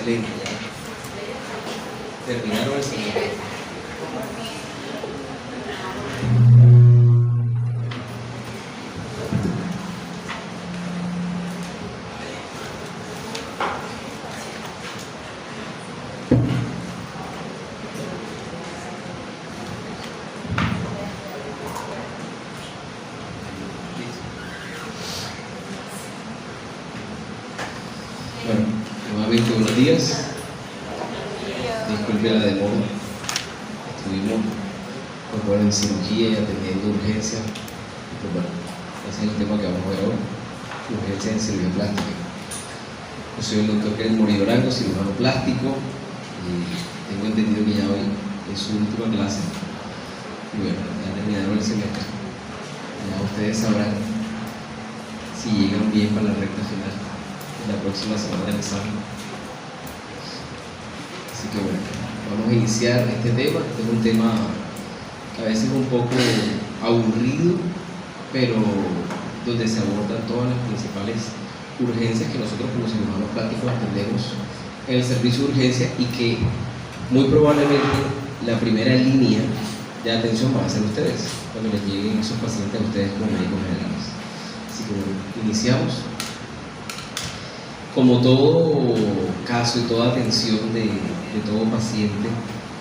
Excelente. Terminaron el segundo. Bueno, nuevamente buenos días. Disculpe la demora. Estuvimos en cirugía y atendiendo urgencia. Pues bueno, ese es el tema que vamos a ver ahora. Urgencia en cirugía plástica. Yo soy el doctor Kenneth Morillo Arango, cirujano plástico, y tengo entendido que ya hoy es su última clase. Y bueno, ya terminaron el semestre. Ya ustedes sabrán si llegan bien para la recta final la próxima semana del examen. Así que bueno, vamos a iniciar este tema. Este es un tema que a veces es un poco aburrido, pero donde se abordan todas las principales urgencias que nosotros como cirujanos plásticos atendemos en el servicio de urgencia, y que muy probablemente la primera línea de atención van a ser ustedes cuando les lleguen esos pacientes a ustedes como médicos generales. Así que bueno, iniciamos. Como todo caso y toda atención de todo paciente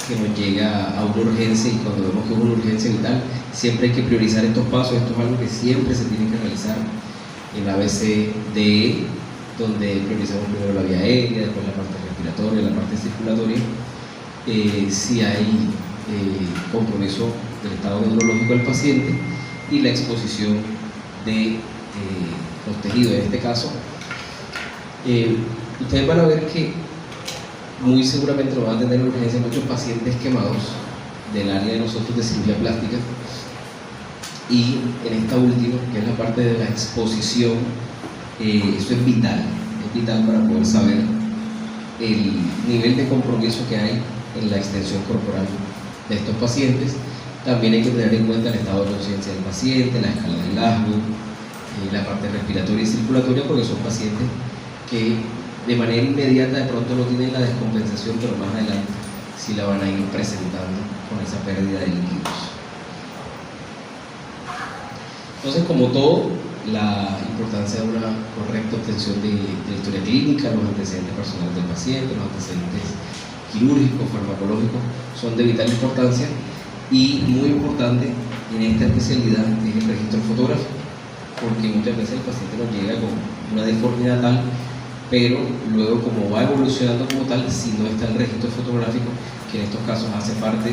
que nos llega a una urgencia, y cuando vemos que es una urgencia vital, siempre hay que priorizar estos pasos. Esto es algo que siempre se tiene que realizar en la ABCDE, donde priorizamos primero la vía aérea, después la parte respiratoria, la parte circulatoria. Si hay compromiso del estado neurológico del paciente y la exposición de los tejidos. En este caso, ustedes van a ver que muy seguramente nos van a tener en urgencia muchos pacientes quemados del área de nosotros de cirugía plástica, y en esta última, que es la parte de la exposición, eso es vital para poder saber el nivel de compromiso que hay en la extensión corporal de estos pacientes. También hay que tener en cuenta el estado de conciencia del paciente, la escala de Glasgow, la parte respiratoria y circulatoria, porque son pacientes que de manera inmediata de pronto no tienen la descompensación, pero más adelante sí la van a ir presentando con esa pérdida de líquidos. Entonces, como todo, la importancia de una correcta obtención de historia clínica, los antecedentes personales del paciente, los antecedentes quirúrgicos, farmacológicos, son de vital importancia. Y muy importante en esta especialidad es el registro fotográfico, porque muchas veces el paciente nos llega con una deformidad tal, pero luego, como va evolucionando como tal, si no está el registro fotográfico, que en estos casos hace parte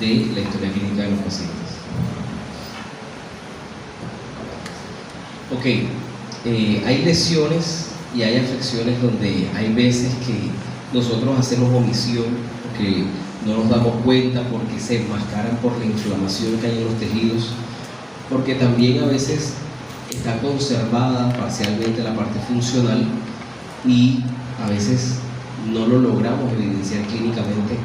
de la historia clínica de los pacientes. Ok, hay lesiones y hay afecciones donde hay veces que nosotros hacemos omisión, porque no nos damos cuenta, porque se enmascaran por la inflamación que hay en los tejidos, porque también a veces está conservada parcialmente la parte funcional, y a veces no lo logramos evidenciar clínicamente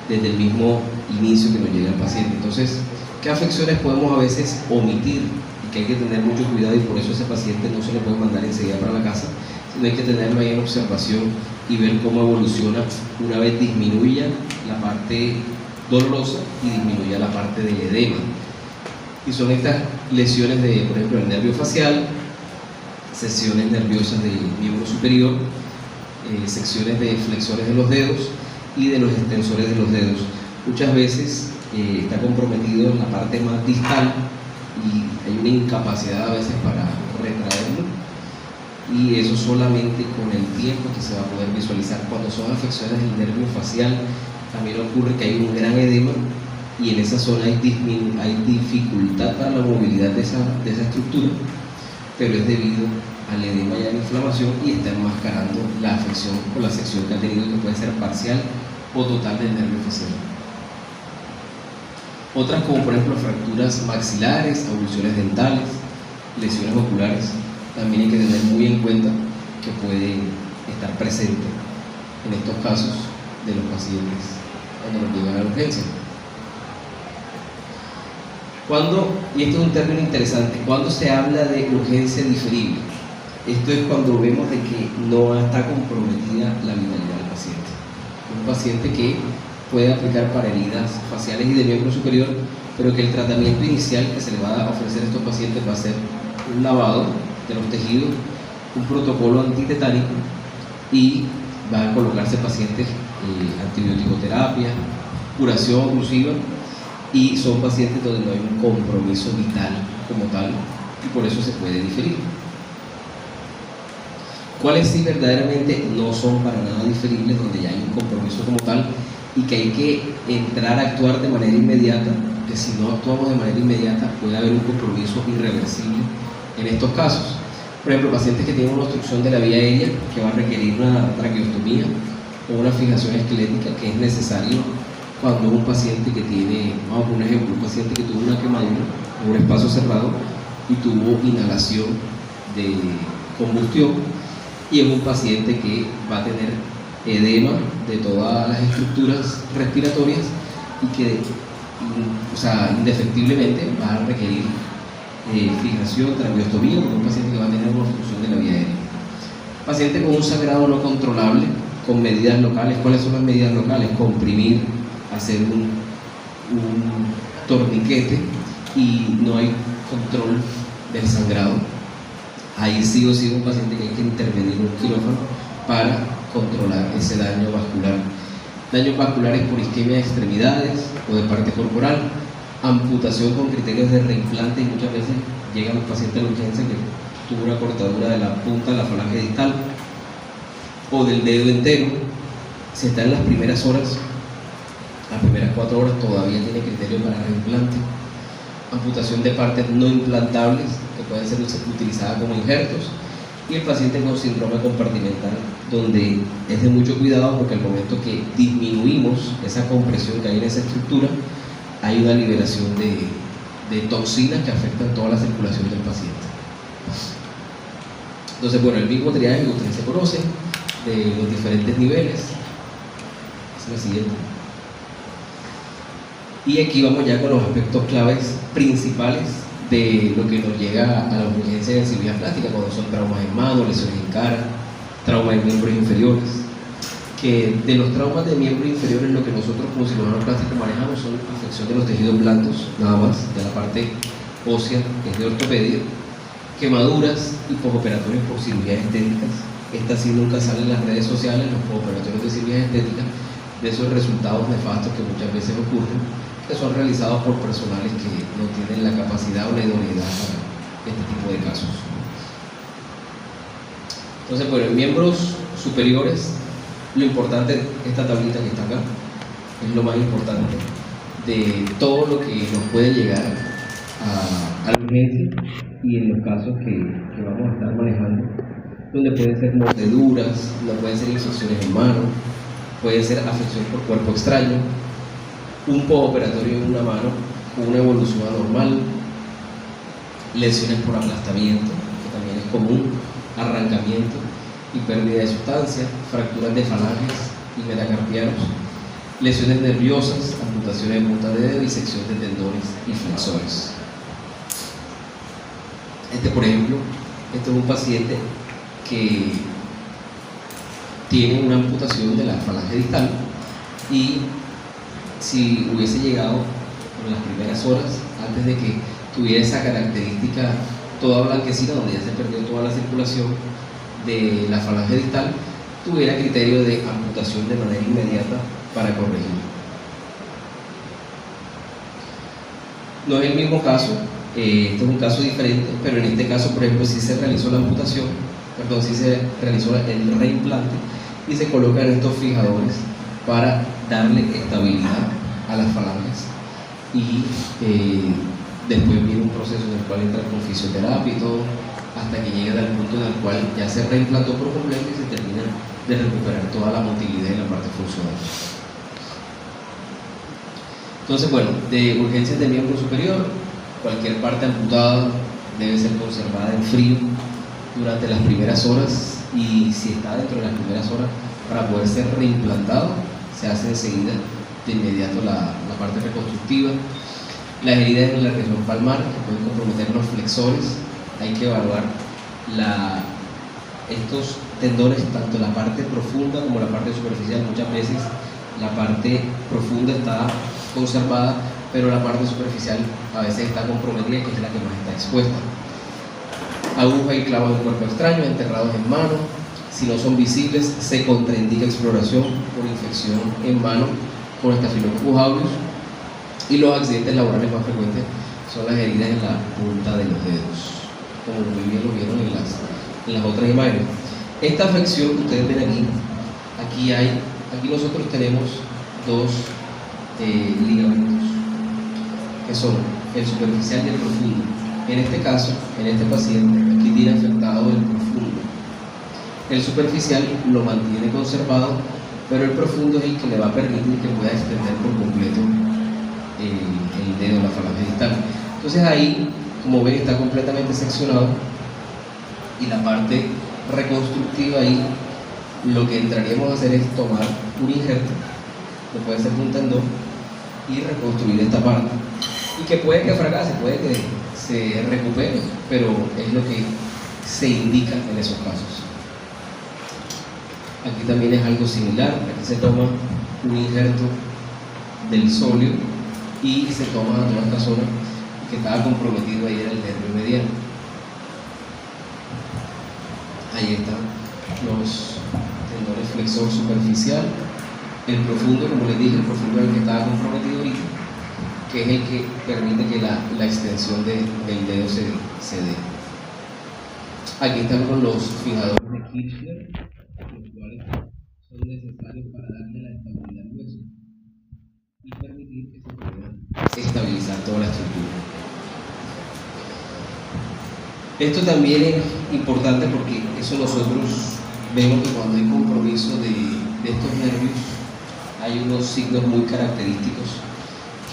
desde el mismo inicio que nos llega el paciente. Entonces, ¿qué afecciones podemos a veces omitir y que hay que tener mucho cuidado? Y por eso a ese paciente no se le puede mandar enseguida para la casa, sino hay que tenerlo ahí en observación y ver cómo evoluciona una vez disminuya la parte dolorosa y disminuya la parte del edema. Y son estas lesiones de, por ejemplo, el nervio facial, secciones nerviosas del miembro superior, secciones de flexores de los dedos y de los extensores de los dedos. Muchas veces está comprometido en la parte más distal y hay una incapacidad a veces para retraerlo, y eso solamente con el tiempo que se va a poder visualizar. Cuando son afecciones del nervio facial, también ocurre que hay un gran edema, y en esa zona hay dificultad para la movilidad de esa estructura, pero es debido al edema y a la inflamación, y está enmascarando la afección o la sección que ha tenido, que puede ser parcial o total del nervio facial. Otras, como por ejemplo fracturas maxilares, avulsiones dentales, lesiones oculares, también hay que tener muy en cuenta que pueden estar presentes en estos casos de los pacientes cuando nos llegan a la urgencia. Y esto es un término interesante, cuando se habla de urgencia diferible, esto es cuando vemos de que no está comprometida la vitalidad del paciente. Un paciente que puede aplicar para heridas faciales y de miembro superior, pero que el tratamiento inicial que se le va a ofrecer a estos pacientes va a ser un lavado de los tejidos, un protocolo antitetánico y va a colocarse pacientes antibiótico-terapia, curación oclusiva, y son pacientes donde no hay un compromiso vital como tal y por eso se puede diferir. ¿Cuáles sí verdaderamente no son para nada diferibles, donde ya hay un compromiso como tal y que hay que entrar a actuar de manera inmediata? Que si no actuamos de manera inmediata puede haber un compromiso irreversible en estos casos. Por ejemplo, pacientes que tienen una obstrucción de la vía aérea que va a requerir una traqueostomía o una fijación esquelética, que es necesario cuando un paciente que tiene, vamos a poner un ejemplo, un paciente que tuvo una quemadura en un espacio cerrado y tuvo inhalación de combustión, y es un paciente que va a tener edema de todas las estructuras respiratorias y que, indefectiblemente va a requerir fijación, traqueostomía, como un paciente que va a tener una obstrucción de la vía aérea. Paciente con un sangrado no controlable, con medidas locales. ¿Cuáles son las medidas locales? Comprimir, hacer un torniquete y no hay control del sangrado. Ahí sí o sí un paciente que hay que intervenir en un quirófano para controlar ese daño vascular. Daños vasculares por isquemia de extremidades o de parte corporal, amputación con criterios de reimplante, y muchas veces llegan los pacientes a la urgencia que tuvo una cortadura de la punta de la falange distal o del dedo entero. Si está en las primeras horas, las primeras 4 horas, todavía tiene criterio para reimplante. Amputación de partes no implantables que pueden ser utilizadas como injertos, y el paciente con síndrome compartimental, donde es de mucho cuidado porque al momento que disminuimos esa compresión que hay en esa estructura, hay una liberación de toxinas que afectan toda la circulación del paciente. Entonces, bueno, el mismo triaje que ustedes se conocen de los diferentes niveles. Es la siguiente. Y aquí vamos ya con los aspectos claves principales de lo que nos llega a la urgencia de sensibilidad plástica, cuando son traumas en mano, lesiones en cara, traumas en miembros inferiores. Que de los traumas de miembros inferiores, lo que nosotros como cirujanos plásticos manejamos son afección de los tejidos blandos, nada más, de la parte ósea, que es de ortopedia, quemaduras y posoperatorios por cirugías estéticas. Estas sí nunca salen en las redes sociales, los posoperatorios de cirugías estéticas, de esos resultados nefastos que muchas veces ocurren, que son realizados por personales que no tienen la capacidad o la idoneidad para este tipo de casos. Entonces, bueno, en miembros superiores, lo importante, esta tablita que está acá, es lo más importante de todo lo que nos puede llegar a la urgencia y en los casos que vamos a estar manejando, donde pueden ser mordeduras, pueden ser infecciones en mano, puede ser afección por cuerpo extraño, un postoperatorio en una mano con una evolución anormal, lesiones por aplastamiento, que también es común, arrancamiento y pérdida de sustancia, fracturas de falanges y metacarpianos, lesiones nerviosas, amputaciones de punta de dedo y sección de tendones y flexores. Por ejemplo, este es un paciente que tiene una amputación de la falange distal, y si hubiese llegado en las primeras horas, antes de que tuviera esa característica toda blanquecina, donde ya se perdió toda la circulación de la falange distal, tuviera criterio de amputación de manera inmediata para corregir. No es el mismo caso, este es un caso diferente, pero en este caso, por ejemplo, sí se realizó la amputación, sí se realizó el reimplante y se colocan estos fijadores para darle estabilidad a las falanges, y después viene un proceso en el cual entra con fisioterapia y todo, hasta que llega al punto en el cual ya se reimplantó por completo y se termina de recuperar toda la motilidad y la parte funcional. Entonces, bueno, de urgencias de miembro superior, cualquier parte amputada debe ser conservada en frío durante las primeras horas, y si está dentro de las primeras horas, para poder ser reimplantado, se hace enseguida, de inmediato, la parte reconstructiva. Las heridas en la región palmar, que pueden comprometer los flexores, hay que evaluar Estos tendones, tanto la parte profunda como la parte superficial, muchas veces la parte profunda está conservada, pero la parte superficial a veces está comprometida, que es la que más está expuesta. Aguja y clavos en cuerpo extraño, enterrados en mano. Si no son visibles, se contraindica exploración por infección en mano con Staphylococcus aureus. Y los accidentes laborales más frecuentes son las heridas en la punta de los dedos, como muy bien lo vieron en las otras imágenes. Esta afección que ustedes ven aquí nosotros tenemos dos ligamentos, que son el superficial y el profundo. En este caso, en este paciente, aquí tiene afectado el profundo. El superficial lo mantiene conservado, pero el profundo es el que le va a permitir que pueda extender por completo el dedo, la falange distal. Entonces ahí, como ven, está completamente seccionado, y la parte reconstructiva ahí, lo que entraríamos a hacer es tomar un injerto, que puede ser un tendón, y reconstruir esta parte, y que puede que fracase, puede que se recupere, pero es lo que se indica en esos casos. Aquí también es algo similar, aquí se toma un injerto del sóleo y se toma toda esta zona que estaba comprometido, ahí era el nervio mediano. Ahí están los tendones flexor superficial, el profundo, como les dije, el profundo es el que estaba comprometido ahorita, que es el que permite que la extensión del dedo se dé. Aquí están con los fijadores de Kirchner, los cuales son necesarios para darle la estabilidad al hueso y permitir que se pueda estabilizar toda la estructura. Esto también es importante porque eso nosotros vemos que cuando hay compromiso de estos nervios hay unos signos muy característicos.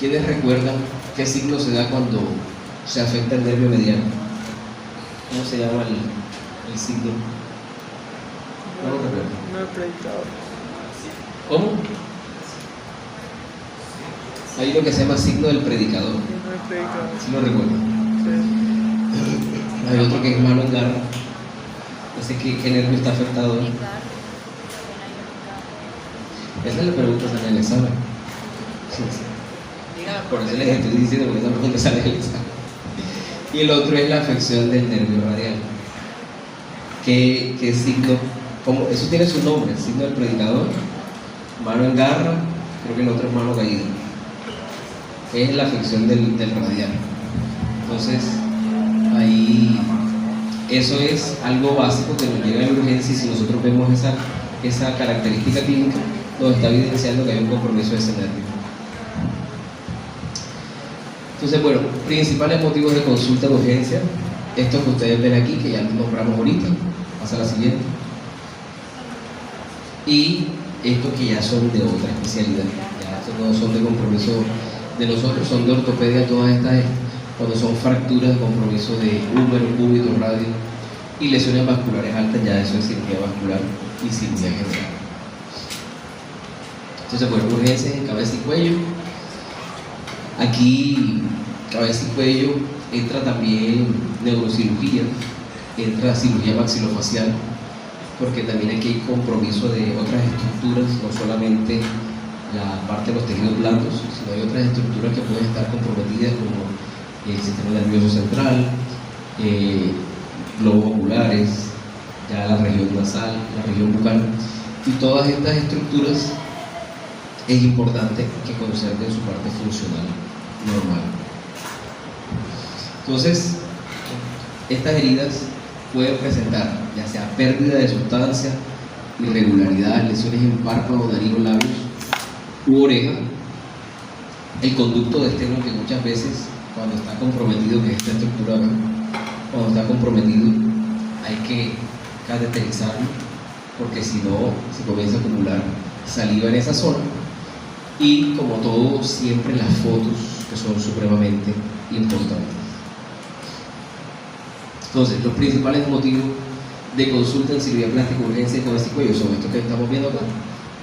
¿Quiénes recuerdan qué signo se da cuando se afecta el nervio mediano? ¿Cómo se llama el signo? No lo recuerdo. No el predicador. ¿Cómo? Hay lo que se llama signo del predicador. No el predicador. ¿Sí lo recuerdan? Sí. Hay otro que es mano en garra. No sé qué nervio está afectado. Esa le pregunta sale en el examen. Sí. Por eso les estoy diciendo que esa pregunta sale en el examen. Y el otro es la afección del nervio radial. ¿Qué signo? ¿Cómo? Eso tiene su nombre, el signo del predicador, mano en garra, creo que el otro es mano caída. Es la afección del radial. Entonces, ahí, eso es algo básico que nos llega a la urgencia, y si nosotros vemos esa característica clínica, nos está evidenciando que hay un compromiso de ese nervio. Entonces, bueno, principales motivos de consulta de urgencia, estos que ustedes ven aquí, que ya los nombramos ahorita, pasa a la siguiente. Y estos que ya son de otra especialidad, ya estos no son de compromiso de nosotros, son de ortopedia, todas estas, cuando son fracturas, compromiso de húmero, cúbito, radio y lesiones vasculares altas, ya eso es cirugía vascular y cirugía general. Entonces, bueno, urgencias en cabeza y cuello. Aquí, cabeza y cuello, entra también neurocirugía, entra cirugía maxilofacial, porque también aquí hay compromiso de otras estructuras, no solamente la parte de los tejidos blandos, sino hay otras estructuras que pueden estar comprometidas, como el sistema nervioso central, globos oculares, ya la región nasal, la región bucal, y todas estas estructuras es importante que conserven su parte funcional normal. Entonces, estas heridas pueden presentar ya sea pérdida de sustancia, irregularidades, lesiones en párpado, nariz o labios u oreja. El conducto de externo, que muchas veces cuando está comprometido, que es esta estructura acá, cuando está comprometido hay que cateterizarlo, porque si no se comienza a acumular saliva en esa zona. Y como todo, siempre las fotos, que son supremamente importantes. Entonces, los principales motivos de consulta en cirugía plástica, urgencia de cabeza y cuello son estos que estamos viendo acá: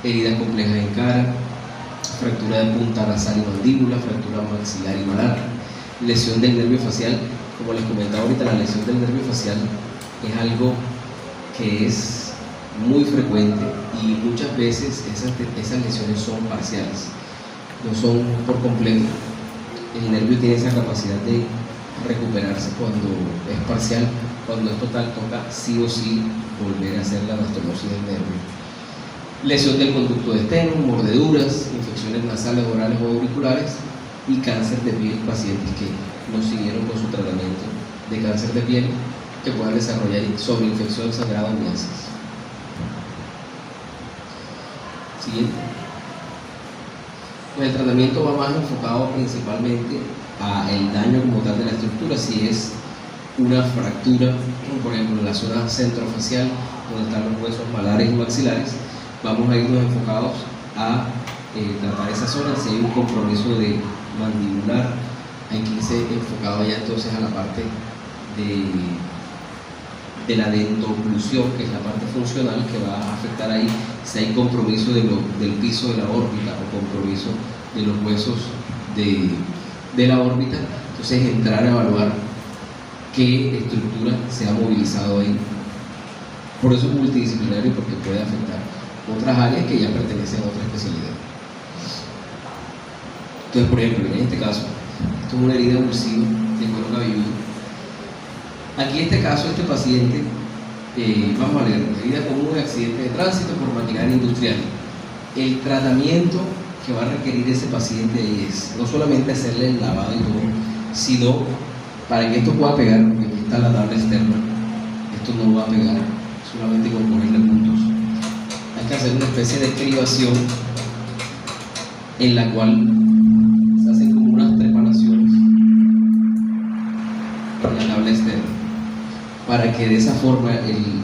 heridas complejas en cara, fractura de punta nasal y mandíbula, fractura maxilar y malar, lesión del nervio facial. Como les comentaba ahorita, la lesión del nervio facial es algo que es muy frecuente y muchas veces esas lesiones son parciales, no son por completo. El nervio tiene esa capacidad de recuperarse cuando es parcial. Cuando es total, toca sí o sí volver a hacer la anastomosis del nervio. Lesión del conducto de Stenn, mordeduras, infecciones nasales, orales o auriculares y cáncer de piel, pacientes que no siguieron con su tratamiento de cáncer de piel, que puedan desarrollar sobreinfección, sangrado o miasmas. Siguiente. Pues el tratamiento va más enfocado principalmente a el daño como tal de la estructura. Si es una fractura, por ejemplo en la zona centrofacial, donde están los huesos malares y maxilares, vamos a irnos enfocados a tratar esa zona. Si hay un compromiso de mandibular, hay que irse enfocado ya entonces a la parte de la dentoclusión, que es la parte funcional que va a afectar ahí. Si hay compromiso del piso de la órbita o compromiso de los huesos de la órbita, entonces entrar a evaluar qué estructura se ha movilizado ahí. Por eso es multidisciplinario, porque puede afectar otras áreas que ya pertenecen a otra especialidad. Entonces, por ejemplo, en este caso, esto es una herida oclusiva de cuero cabelludo. Aquí en este caso, este paciente, vamos a leer, herida común de accidente de tránsito por maquinaria industrial. El tratamiento que va a requerir ese paciente es no solamente hacerle el lavado y todo, sino para que esto pueda pegar, porque aquí está la tabla externa, esto no va a pegar solamente con ponerle puntos. Hay que hacer una especie de cribación en la cual se hacen como unas trepanaciones en la tabla externa, para que de esa forma el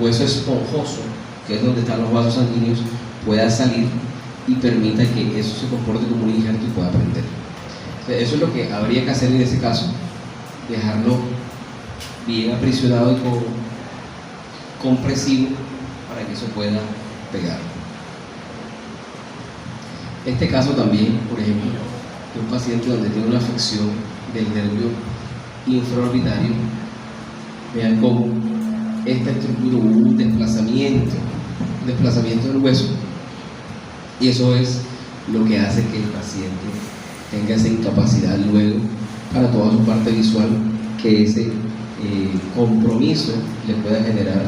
hueso esponjoso, que es donde están los vasos sanguíneos, pueda salir y permita que eso se comporte como un injerto y pueda prender. Eso es lo que habría que hacer en ese caso, dejarlo bien aprisionado y compresivo para que eso pueda pegar. Este caso también, por ejemplo, de un paciente donde tiene una afección del nervio infraorbitario, vean cómo esta estructura hubo un desplazamiento del hueso, y eso es lo que hace que el paciente tenga esa incapacidad luego para toda su parte visual, que ese compromiso le pueda generar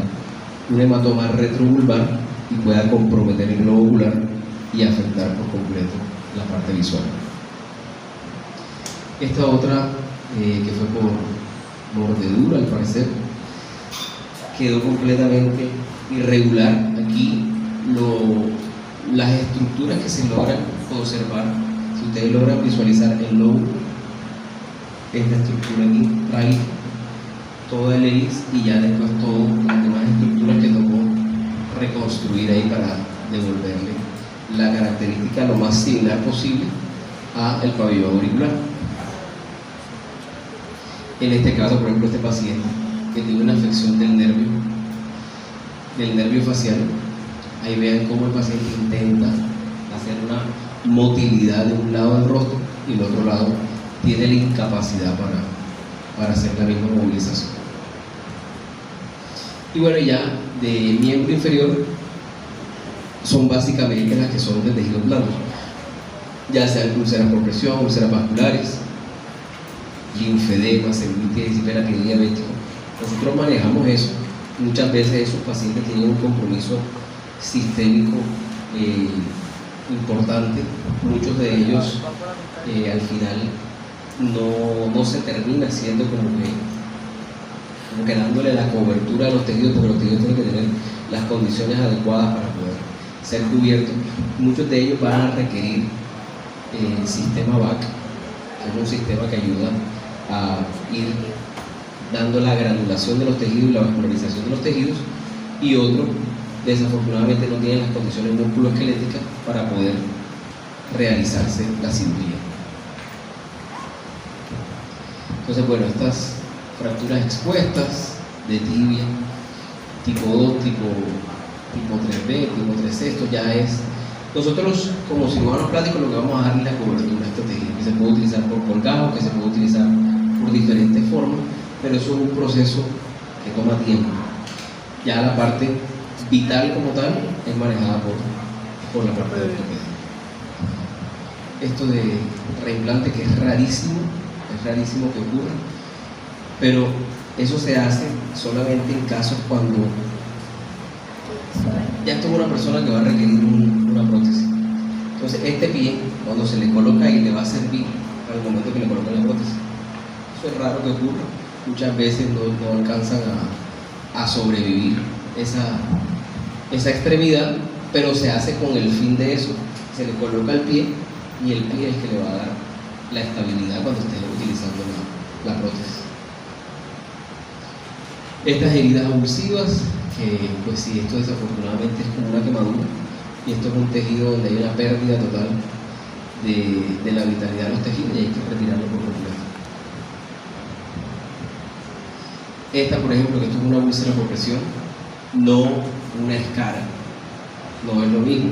un hematoma retrovulvar y pueda comprometer el globo ocular y afectar por completo la parte visual. Esta otra, que fue por mordedura al parecer, quedó completamente irregular. Aquí las estructuras que se logran conservar, si ustedes logran visualizar el lobo, esta estructura aquí trae todo el iris y ya después todas las demás estructuras que tocó reconstruir ahí para devolverle la característica lo más similar posible a el pabellón auricular. En este caso, por ejemplo, este paciente que tiene una afección del nervio facial, ahí vean cómo el paciente intenta hacer una motilidad de un lado del rostro y el otro lado tiene la incapacidad para hacer la misma movilización. Y bueno, ya de miembro inferior son básicamente las que son de tejidos blandos, ya sean úlceras por presión, úlceras vasculares, linfedema, celulitis, hiperatinia, diabético. Nosotros manejamos eso. Muchas veces esos pacientes tienen un compromiso sistémico importante. Muchos de ellos al final no se termina haciendo como que dándole la cobertura a los tejidos, porque los tejidos tienen que tener las condiciones adecuadas para poder ser cubiertos. Muchos de ellos van a requerir el sistema VAC, que es un sistema que ayuda a ir dando la granulación de los tejidos y la vascularización de los tejidos, y otros desafortunadamente no tienen las condiciones musculoesqueléticas para poder realizarse la cirugía. Entonces, bueno, estas fracturas expuestas de tibia tipo 2, tipo 3B, tipo 3C, esto ya es, nosotros como cirujanos plásticos lo que vamos a darle la cobertura a este tejido, que se puede utilizar por colgado, que se puede utilizar por diferentes formas, pero eso es un proceso que toma tiempo. Ya la parte vital como tal es manejada por la parte de ortopedia. Esto de reimplante, que es rarísimo que ocurra, pero eso se hace solamente en casos cuando ya es una persona que va a requerir una prótesis. Entonces este pie, cuando se le coloca y le va a servir al momento que le colocan la prótesis, eso es raro que ocurra. Muchas veces no alcanzan a sobrevivir esa extremidad, pero se hace con el fin de eso. Se le coloca el pie y el pie es el que le va a dar la estabilidad cuando esté utilizando la prótesis. Estas heridas abusivas, que pues si esto desafortunadamente es como una quemadura, y esto es un tejido donde hay una pérdida total de la vitalidad de los tejidos y hay que retirarlo por completo. Esta, por ejemplo, que esto es una úlcera por presión, no una escara, no es lo mismo.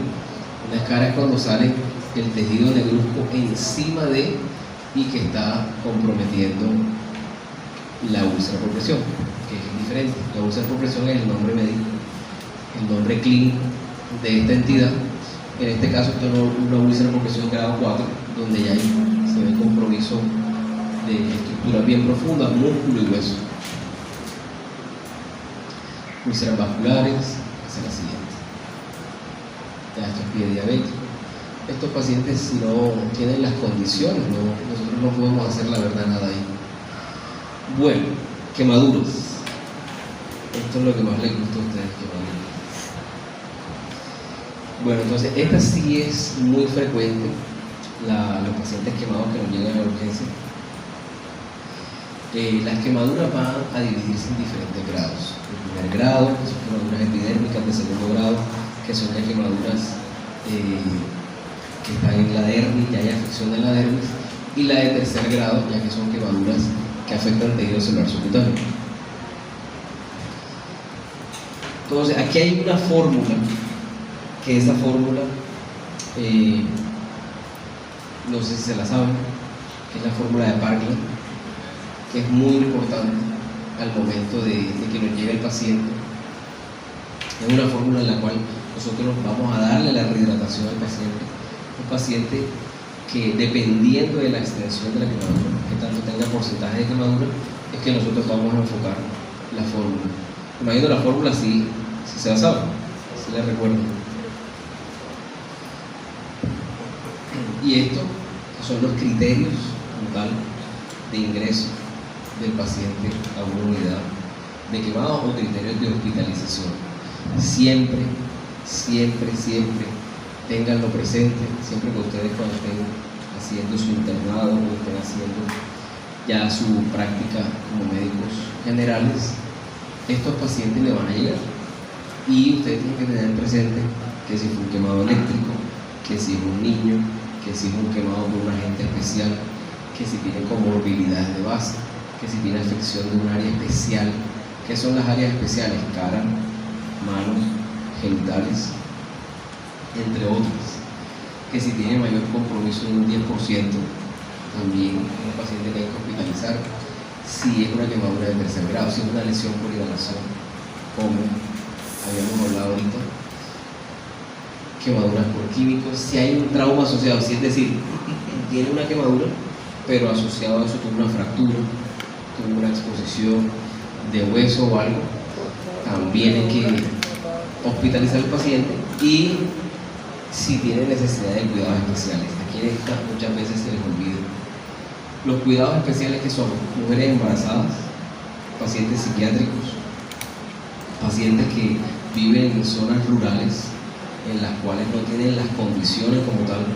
Una escara es cuando sale el tejido negruzco encima de y que está comprometiendo la úlcera por presión, que es diferente. La úlcera por presión es el nombre médico, el nombre clínico de esta entidad. En este caso, esto es una úlcera por presión grado 4, donde ya se ve compromiso de estructuras bien profundas, músculo y hueso. Úlceras vasculares, esa es la siguiente. Ya esto es pie diabético. Estos pacientes, si no tienen las condiciones, nosotros no podemos hacer la verdad nada ahí. Bueno, quemaduras. Esto es lo que más les gusta a ustedes, quemaduras. Bueno, entonces esta sí es muy frecuente, los pacientes quemados que nos llegan a la urgencia. Las quemaduras van a dividirse en diferentes grados. El primer grado, que son quemaduras epidérmicas; de segundo grado, que son las quemaduras que están en la dermis, ya hay afección de la dermis; y la de tercer grado, ya que son quemaduras que afectan el tejido celular subcutáneo. Entonces, aquí hay una fórmula, que esa fórmula, no sé si se la saben, que es la fórmula de Parkland, que es muy importante al momento de que nos llegue el paciente. Es una fórmula en la cual nosotros vamos a darle la rehidratación al paciente. Un paciente que, dependiendo de la extensión de la quemadura, que tanto tenga porcentaje de quemadura, es que nosotros vamos a enfocar la fórmula. Imagino la fórmula si se la saben, si la recuerdan. Y estos son los criterios como tal de ingreso del paciente a una unidad de quemados o criterios de hospitalización. Siempre ténganlo presente, siempre que ustedes, cuando estén haciendo su internado o estén haciendo ya su práctica como médicos generales, estos pacientes le van a llegar y ustedes tienen que tener presente que si fue un quemado eléctrico, que si es un niño, que si es un quemado por un agente especial, que si tiene comorbilidades de base, que si tiene afección de un área especial. ¿Qué son las áreas especiales? Cara, manos, genitales, entre otras. Que si tiene mayor compromiso de un 10%, también es un paciente que hay que hospitalizar. Si es una quemadura de tercer grado, si es una lesión por inhalación, como habíamos hablado ahorita, quemaduras por químicos, si hay un trauma asociado, si es decir, tiene una quemadura, pero asociado a eso tuvo una fractura, tuvo una exposición de hueso o algo, también hay que hospitalizar al paciente. Y si tiene necesidad de cuidados especiales, aquí en esta muchas veces se les olvida. Los cuidados especiales, que son mujeres embarazadas, pacientes psiquiátricos, pacientes que viven en zonas rurales en las cuales no tienen las condiciones como tal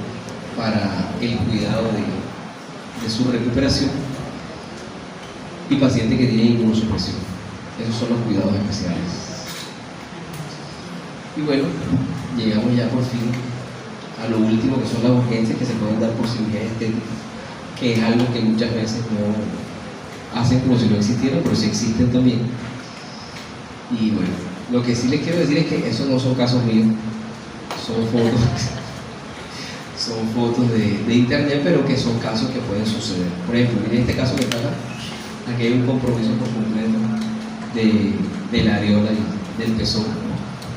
para el cuidado de su recuperación, y pacientes que tienen inmunosupresión. Esos son los cuidados especiales. Y bueno, llegamos ya por fin a lo último, que son las urgencias que se pueden dar por cirugía estética, que es algo que muchas veces no hacen como si no existieran, pero sí existen también. Y bueno, lo que sí les quiero decir es que esos no son casos míos, son fotos de internet, pero que son casos que pueden suceder. Por ejemplo, en este caso que está acá, aquí hay un compromiso por completo de la areola y del pezón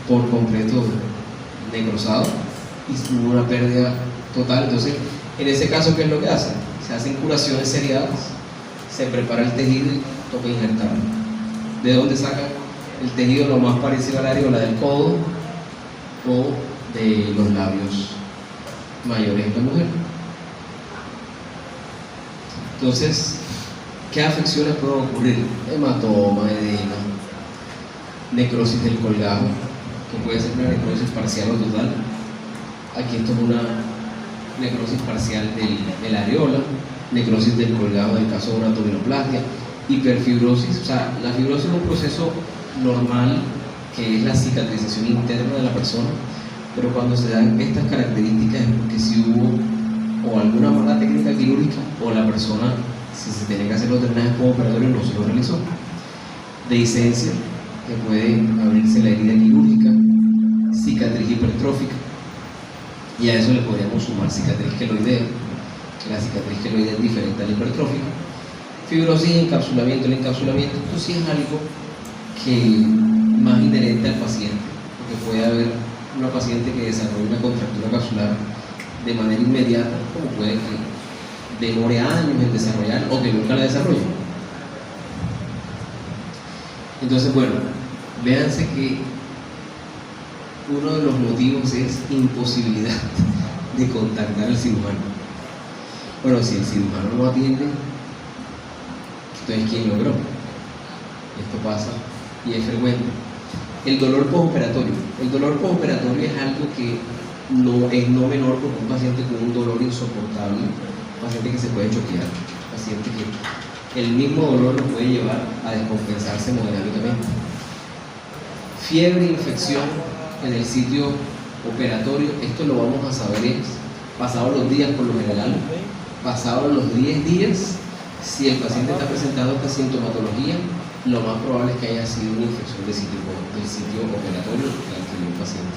por completo necrosado y hubo una pérdida total. Entonces, en ese caso, ¿qué es lo que hacen? Se hacen curaciones seriadas, se prepara el tejido y toca injertarlo. ¿De dónde sacan el tejido? Lo más parecido a la areola del codo o de los labios mayores de la mujer. Entonces, ¿qué afecciones pueden ocurrir? Hematoma, edema, necrosis del colgajo, que puede ser una necrosis parcial o total. Aquí esto es una necrosis parcial de la areola, necrosis del colgajo en el caso de una abdominoplastia, hiperfibrosis. O sea, la fibrosis es un proceso normal que es la cicatrización interna de la persona, pero cuando se dan estas características es porque si hubo o alguna mala técnica quirúrgica o la persona, si se tiene que hacer los drenajes postoperatorios, no se lo realizó. Dehiscencia, que puede abrirse la herida quirúrgica, cicatriz hipertrófica, y a eso le podríamos sumar cicatriz queloidea, que la cicatriz queloidea es diferente a la hipertrófica. Fibrosis y encapsulamiento. El encapsulamiento, esto sí es algo que más inherente al paciente, porque puede haber una paciente que desarrolle una contractura capsular de manera inmediata, como puede que demore años en desarrollar o que nunca la desarrolle. Entonces, bueno, véanse que uno de los motivos es imposibilidad de contactar al cirujano. Bueno, si el cirujano no atiende, entonces ¿quién logró? Esto pasa y es frecuente. El dolor postoperatorio. El dolor postoperatorio es algo que no es no menor, porque un paciente con un dolor insoportable, un paciente que se puede choquear, un paciente que el mismo dolor lo puede llevar a descompensarse hemodinámicamente. Fiebre e infección en el sitio operatorio, esto lo vamos a saber pasados los días por lo general, pasados los 10 días, si el paciente está presentando esta sintomatología, lo más probable es que haya sido una infección del sitio operatorio que adquirió el paciente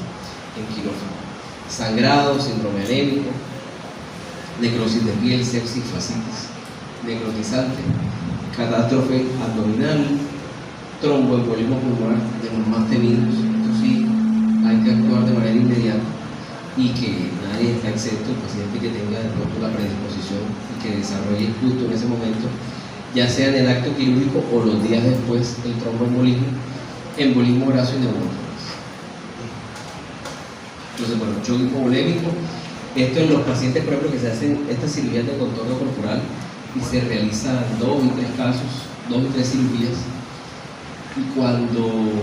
en quirófano. Sangrado, síndrome anémico, necrosis de piel, sepsis, fascitis necrotizante, catástrofe abdominal, tromboembolismo pulmonar de los más temidos. Esto sí, hay que actuar de manera inmediata y que nadie está excepto, el paciente que tenga de pronto la predisposición y que desarrolle justo en ese momento, ya sea en el acto quirúrgico o los días después, el tromboembolismo, embolismo graso y neumonía. Entonces, bueno, choque hipovolémico. Esto en los pacientes, por ejemplo, que se hacen estas cirugías de contorno corporal y se realizan 2 y 3 casos, 2 y 3 cirugías. Y cuando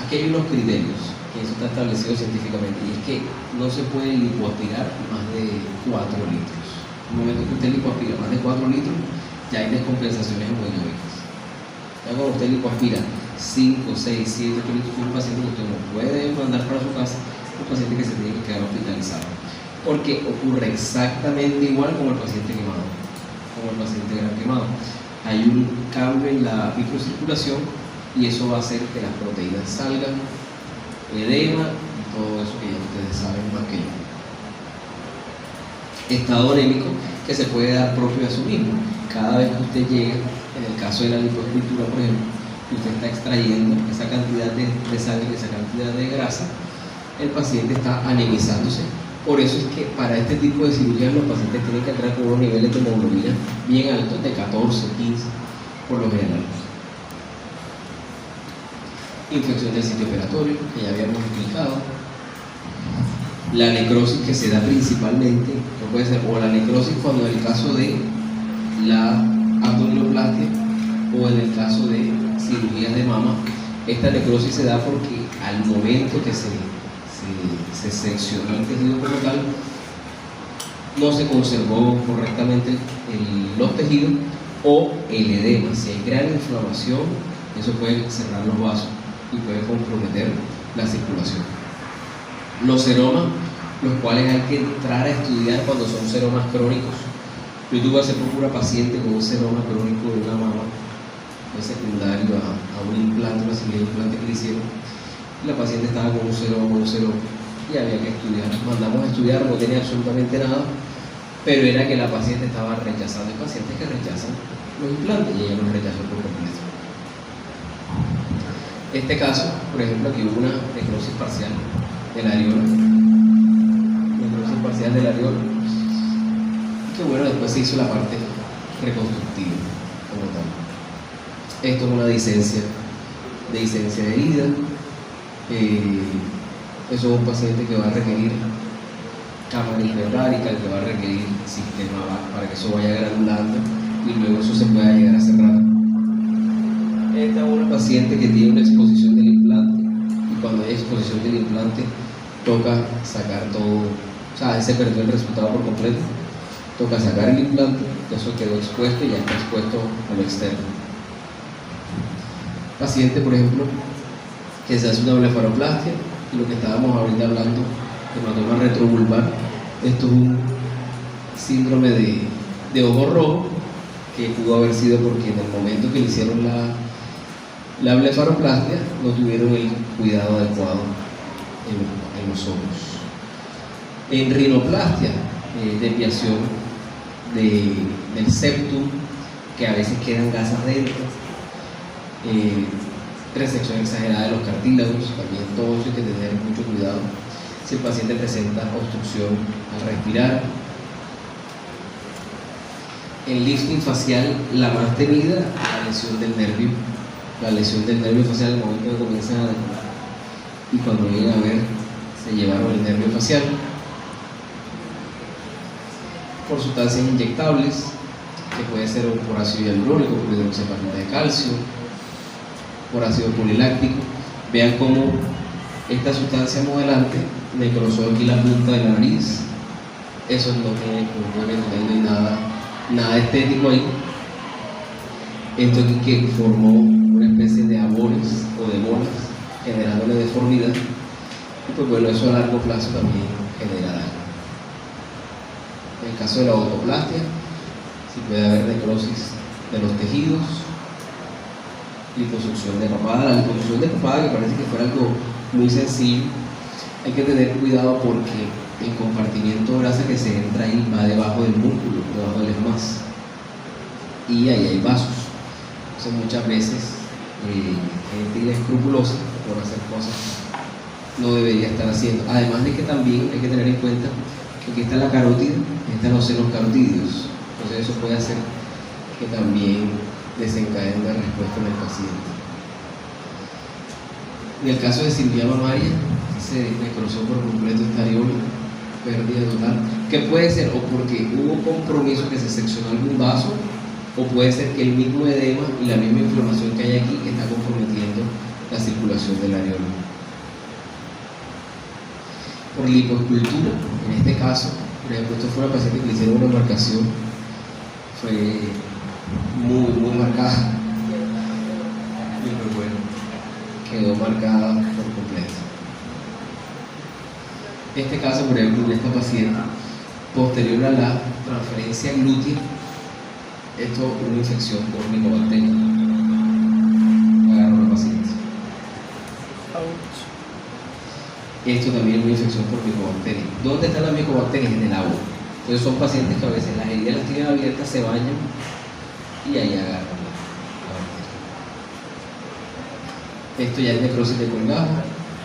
aquí hay unos criterios, que eso está establecido científicamente, y es que no se puede lipoaspirar más de 4 litros. En el momento que usted lipoaspira más de 4 litros, ya hay descompensaciones hemodinámicas. Ya cuando usted lipoaspira 5, 6, 7 litros, un paciente que usted no puede mandar para su casa, un paciente que se tiene que quedar hospitalizado, porque ocurre exactamente igual como el paciente quemado, como el paciente gran quemado. Hay un cambio en la microcirculación y eso va a hacer que las proteínas salgan, edema y todo eso que ya ustedes saben más que yo. Estado anémico, que se puede dar propio a su mismo. Cada vez que usted llega, en el caso de la lipoescultura, por ejemplo, que usted está extrayendo esa cantidad de sangre, esa cantidad de grasa, el paciente está anemizándose. Por eso es que para este tipo de cirugías los pacientes tienen que entrar con unos niveles de hemoglobina bien altos, de 14, 15 por lo general. Infección del sitio operatorio, que ya habíamos explicado. La necrosis, que se da principalmente, no puede ser, o la necrosis cuando en el caso de la abdominoplastia o en el caso de cirugías de mama, esta necrosis se da porque al momento que se seccionó el tejido como tal, no se conservó correctamente los tejidos, o el edema. Si hay gran inflamación, eso puede cerrar los vasos y puede comprometer la circulación. Los seromas, los cuales hay que entrar a estudiar cuando son seromas crónicos. Yo tuve hace poco una paciente con un seroma crónico de una mama, fue secundario a un implante, una cirugía de implante que le hicieron. La paciente estaba con un seroma, y había que estudiar. Mandamos a estudiar, no tenía absolutamente nada, pero era que la paciente estaba rechazando. Hay pacientes que rechazan los implantes y ella los rechazó por completo. Este caso, por ejemplo, aquí hubo una necrosis parcial del areola. Necrosis parcial del areola. Y que bueno, después se hizo la parte reconstructiva como tal. Esto es una disencia de herida. Eso es un paciente que va a requerir cámara hiperbárica, que va a requerir sistema para que eso vaya granulando y luego eso se pueda llegar a cerrar. Esta es una paciente que tiene una exposición del implante y cuando hay exposición del implante toca sacar todo, o sea, ahí se perdió el resultado por completo, toca sacar el implante, eso quedó expuesto y ya está expuesto a lo externo. Paciente, por ejemplo, que se hace una blefaroplastia y lo que estábamos ahorita hablando, hematoma retrovulvar, esto es un síndrome de ojo rojo que pudo haber sido porque en el momento que le hicieron la blefaroplastia no tuvieron el cuidado adecuado en los ojos. En rinoplastia, desviación del septum, que a veces quedan gasas dentro, resección exagerada de los cartílagos, también todo eso hay que tener mucho cuidado si el paciente presenta obstrucción al respirar. En lifting facial, la más temida, la lesión del nervio facial, el momento que comienzan a y cuando vienen a ver, se llevaron el nervio facial. Por sustancias inyectables, que puede ser por ácido hialurónico, por hidroxiapatita de calcio, por ácido poliláctico. Vean cómo esta sustancia modelante necrosó aquí la punta de la nariz. Eso no tiene nada estético ahí. Esto aquí que formó una especie de abores o de bolas, generándole deformidad. Y pues bueno, eso a largo plazo también genera daño. En el caso de la otoplastia, sí puede haber necrosis de los tejidos, liposucción de papada. La liposucción de papada, que parece que fuera algo muy sencillo, hay que tener cuidado porque el compartimiento de grasa que se entra ahí va debajo del músculo, debajo del esmás, y ahí hay vasos. Entonces muchas veces gente inescrupulosa por hacer cosas no debería estar haciendo. Además de que también hay que tener en cuenta que aquí está la carótida, están los senos carotídeos. Entonces eso puede hacer que también desencadene la respuesta en el paciente. En el caso de cirugía mamaria, se necrosó por completo esta areola, pérdida total, que puede ser o porque hubo compromiso que se seccionó algún vaso, o puede ser que el mismo edema y la misma inflamación que hay aquí está comprometiendo la circulación del areola. Por lipoescultura, en este caso, por ejemplo, esto fue una paciente que le hicieron una marcación, fue muy marcada, y pues bueno, quedó marcada por completo. Este caso, por ejemplo, de esta paciente, posterior a la transferencia glútea, esto es una infección por micobacteria. Agarró la paciente. Esto también es una infección por micobacterias. ¿Dónde están las micobacterias? En el agua. Entonces son pacientes que a veces las heridas las tienen abiertas, se bañan y ahí agarran la bacteria. Esto ya es necrosis de colgajo,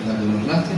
la abdominoplastia.